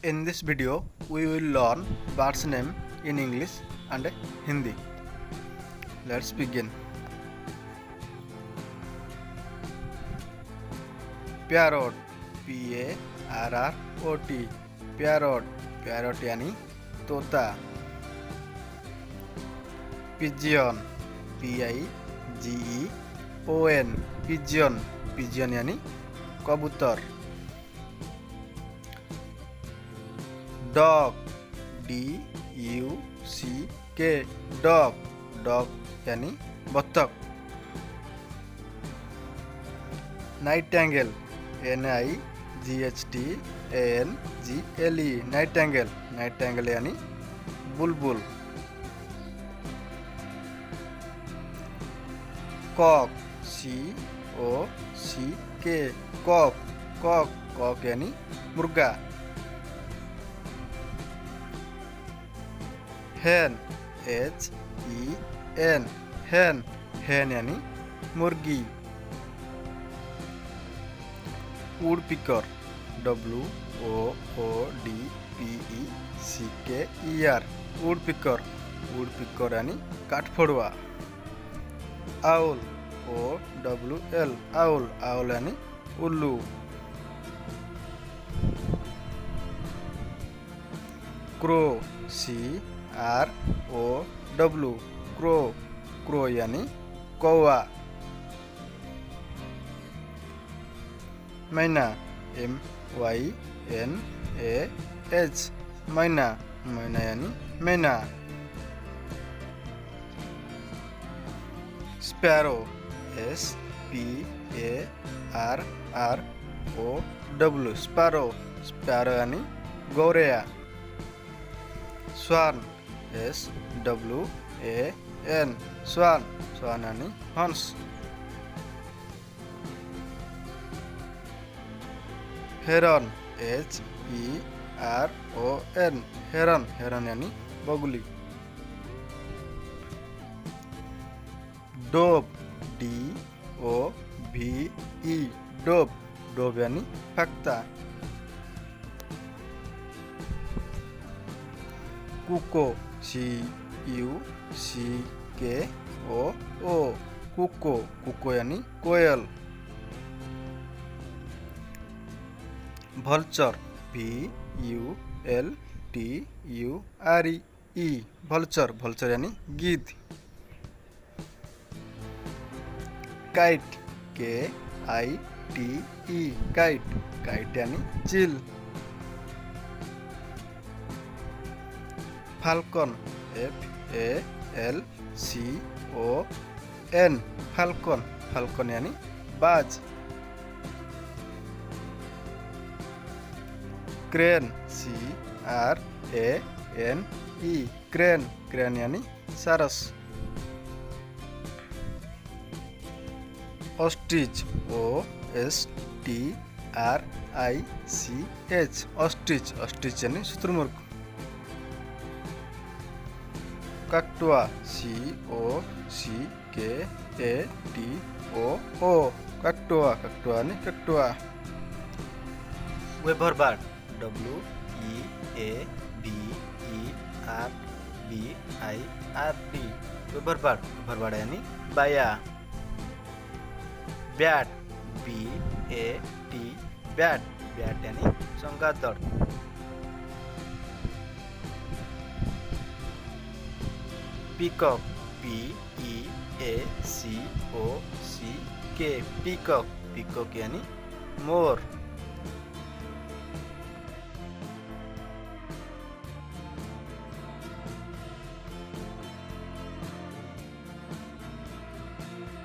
In this video, we will learn birds' name in English and Hindi. Let's begin. Parrot, P-A-R-R-O-T, parrot, parrot यानी तोता. Pigeon, P-I-G-E-O-N, pigeon, pigeon यानी कबूतर. Dog, D-U-C-K, dog, dog यानी बत्तख. Nightingale, N-I-G-H-T-A-N-G-L-E, nightingale, nightingale यानी बुलबुल. Cock, C-O-C-K, cock, cock, cock यानी मुर्गा. Hen, H-E-N, hen, hen यानी मुर्गी. Woodpecker, W-O-O-D-P-E-C-K-E-R, woodpecker, woodpecker यानी काठफोड़वा. Owl, O-W-L, owl, owl यानी उल्लू. Crow, C-R-O-W, crow, crow यानी कौवा. मैना, M-Y-N-A-H, मैना, मैना यानी मैना. Sparrow, S-P-A-R-R-O-W, sparrow, sparrow यानी गौरैया. Swan, S-W-A-N, swan, swan यानी हंस. Heron, H-E-R-O-N, heron, heron यानी बगुली. Dove, D-O-V-E, dove, dove यानी फक्ता. Cuckoo, C-U-C-K-O-O, cuckoo, cuckoo यानी कोयल. Vulture, V-U-L-T-U-R-E, vulture, vulture यानी गिद्ध. Kite, K-I-T-E, kite, kite यानी chill. Falcon, F-A-L-C-O-N, falcon, falcon यानी बाज. Crane, C-R-A-N-E, crane, crane यानी सारस. Ostrich, O-S-T-R-I-C-H, ostrich, ostrich यानी शुतुरमुर्ग. Cactua, C-O-C-K-A-T-O-O, cactua, cactua यानी cactua. Weaver bird, W-E-A-V-E-R-B-I-R-D, weaver bird, weaver bird यानी बाया. Bat, B-A-T, bat, bat यानी चमगादड़. Peacock, P-E-A-C-O-C-K, peacock, peacock यानी मोर.